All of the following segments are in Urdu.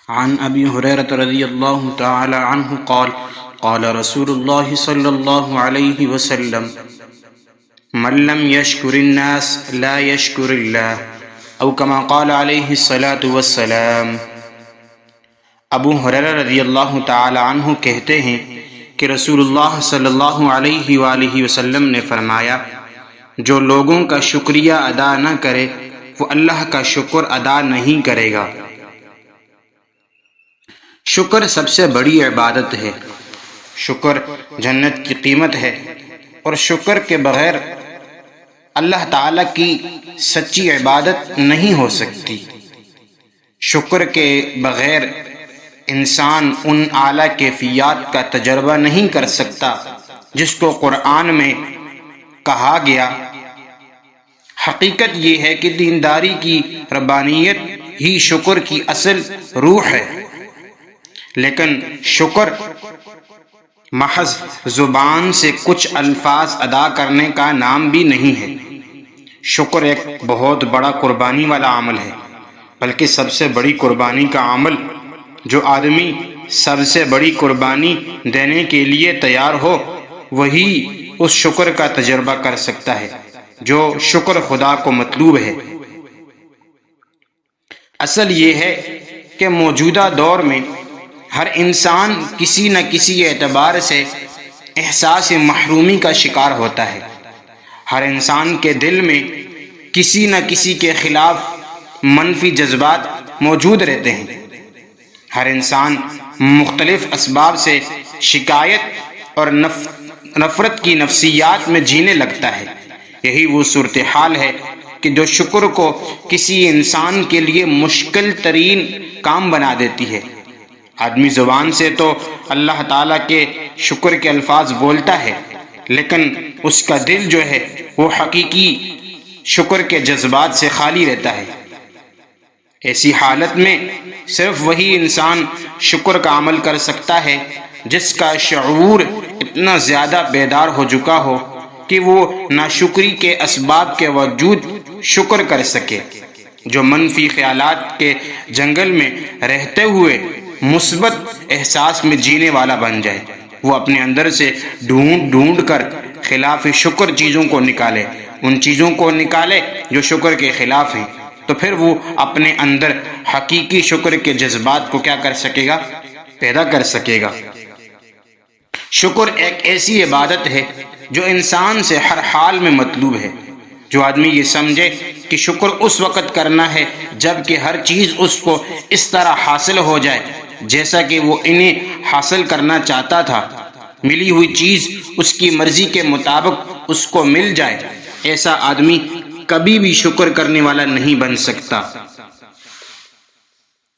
عن ابی ہریرہ رضی اللہ تعالی عنہ قال قال رسول اللہ صلی اللہ علیہ وسلم من لم يشکر الناس لا يشکر اللہ او کما قال علیہ الصلاة والسلام۔ ابو ہریرہ رضی اللہ تعالی عنہ کہتے ہیں کہ رسول اللہ صلی اللہ علیہ وآلہ وسلم نے فرمایا، جو لوگوں کا شکریہ ادا نہ کرے وہ اللہ کا شکر ادا نہیں کرے گا۔ شکر سب سے بڑی عبادت ہے، شکر جنت کی قیمت ہے، اور شکر کے بغیر اللہ تعالیٰ کی سچی عبادت نہیں ہو سکتی۔ شکر کے بغیر انسان ان اعلیٰ کیفیات کا تجربہ نہیں کر سکتا جس کو قرآن میں کہا گیا۔ حقیقت یہ ہے کہ دینداری کی ربانیت ہی شکر کی اصل روح ہے، لیکن شکر محض زبان سے کچھ الفاظ ادا کرنے کا نام بھی نہیں ہے۔ شکر ایک بہت بڑا قربانی والا عمل ہے، بلکہ سب سے بڑی قربانی کا عمل۔ جو آدمی سب سے بڑی قربانی دینے کے لیے تیار ہو وہی اس شکر کا تجربہ کر سکتا ہے جو شکر خدا کو مطلوب ہے۔ اصل یہ ہے کہ موجودہ دور میں ہر انسان کسی نہ کسی اعتبار سے احساس محرومی کا شکار ہوتا ہے۔ ہر انسان کے دل میں کسی نہ کسی کے خلاف منفی جذبات موجود رہتے ہیں۔ ہر انسان مختلف اسباب سے شکایت اور نفرت کی نفسیات میں جینے لگتا ہے۔ یہی وہ صورتحال ہے کہ جو شکر کو کسی انسان کے لیے مشکل ترین کام بنا دیتی ہے۔ آدمی زبان سے تو اللہ تعالیٰ کے شکر کے الفاظ بولتا ہے، لیکن اس کا دل جو ہے وہ حقیقی شکر کے جذبات سے خالی رہتا ہے۔ ایسی حالت میں صرف وہی انسان شکر کا عمل کر سکتا ہے جس کا شعور اتنا زیادہ بیدار ہو چکا ہو کہ وہ ناشکری کے اسباب کے باوجود شکر کر سکے۔ جو منفی خیالات کے جنگل میں رہتے ہوئے مثبت احساس میں جینے والا بن جائے، وہ اپنے اندر سے ڈھونڈ کر خلاف شکر چیزوں کو نکالے، ان چیزوں کو نکالے جو شکر کے خلاف ہیں، تو پھر وہ اپنے اندر حقیقی شکر کے جذبات کو کیا کر سکے گا؟ پیدا کر سکے گا۔ شکر ایک ایسی عبادت ہے جو انسان سے ہر حال میں مطلوب ہے۔ جو آدمی یہ سمجھے کہ شکر اس وقت کرنا ہے جب کہ ہر چیز اس کو اس طرح حاصل ہو جائے جیسا کہ وہ انہیں حاصل کرنا چاہتا تھا، ملی ہوئی چیز اس کی مرضی کے مطابق اس کو مل جائے، ایسا آدمی کبھی بھی شکر کرنے والا نہیں بن سکتا۔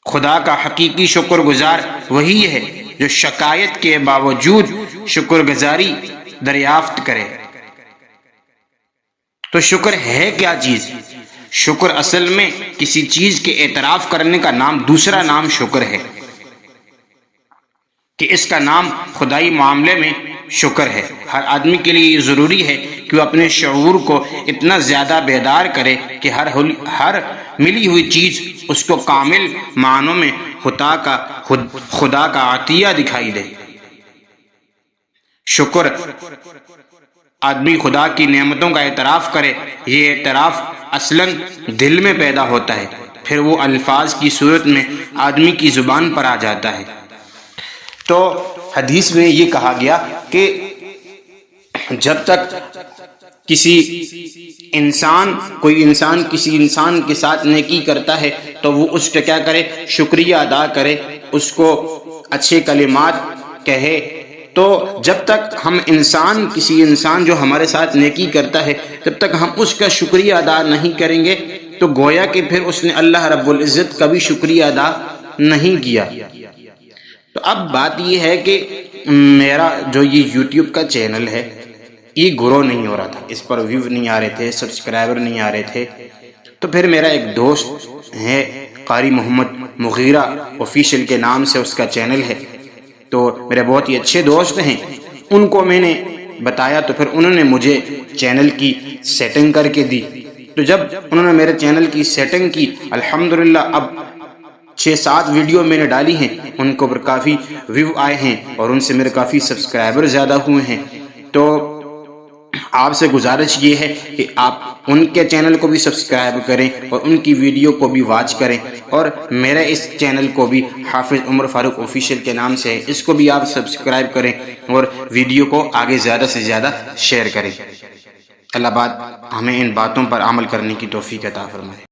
خدا کا حقیقی شکر گزار وہی ہے جو شکایت کے باوجود شکر گزاری دریافت کرے۔ تو شکر ہے کیا چیز؟ شکر اصل میں کسی چیز کے اعتراف کرنے کا نام، دوسرا نام شکر ہے، کہ اس کا نام خدائی معاملے میں شکر ہے۔ ہر آدمی کے لیے یہ ضروری ہے کہ وہ اپنے شعور کو اتنا زیادہ بیدار کرے کہ ہر ملی ہوئی چیز اس کو کامل معنوں میں خدا کا عطیہ دکھائی دے۔ شکر آدمی خدا کی نعمتوں کا اعتراف کرے، یہ اعتراف اصلاً دل میں پیدا ہوتا ہے، پھر وہ الفاظ کی صورت میں آدمی کی زبان پر آ جاتا ہے۔ تو حدیث میں یہ کہا گیا کہ جب تک کوئی انسان کسی انسان کے ساتھ نیکی کرتا ہے تو وہ اس کا کیا کرے؟ شکریہ ادا کرے، اس کو اچھے کلمات کہے۔ تو جب تک ہم کسی انسان جو ہمارے ساتھ نیکی کرتا ہے، جب تک ہم اس کا شکریہ ادا نہیں کریں گے تو گویا کہ پھر اس نے اللہ رب العزت کا بھی شکریہ ادا نہیں کیا۔ تو اب بات یہ ہے کہ میرا جو یہ یوٹیوب کا چینل ہے یہ گرو نہیں ہو رہا تھا، اس پر ویو نہیں آ رہے تھے، سبسکرائبر نہیں آ رہے تھے۔ تو پھر میرا ایک دوست ہے، قاری محمد مغیرہ آفیشیل کے نام سے اس کا چینل ہے، تو میرے بہت ہی اچھے دوست ہیں، ان کو میں نے بتایا تو پھر انہوں نے مجھے چینل کی سیٹنگ کر کے دی۔ تو جب انہوں نے میرے چینل کی سیٹنگ کی، الحمدللہ اب 6-7 ویڈیو میں نے ڈالی ہیں، ان کے اوپر کافی ویو آئے ہیں اور ان سے میرے کافی سبسکرائبر زیادہ ہوئے ہیں۔ تو آپ سے گزارش یہ ہے کہ آپ ان کے چینل کو بھی سبسکرائب کریں اور ان کی ویڈیو کو بھی واچ کریں، اور میرے اس چینل کو بھی حافظ عمر فاروق آفیشیل کے نام سے ہے، اس کو بھی آپ سبسکرائب کریں اور ویڈیو کو آگے زیادہ سے زیادہ شیئر کریں۔ اللہ ہمیں ان باتوں پر عمل کرنے کی توفیق عطا فرمائے۔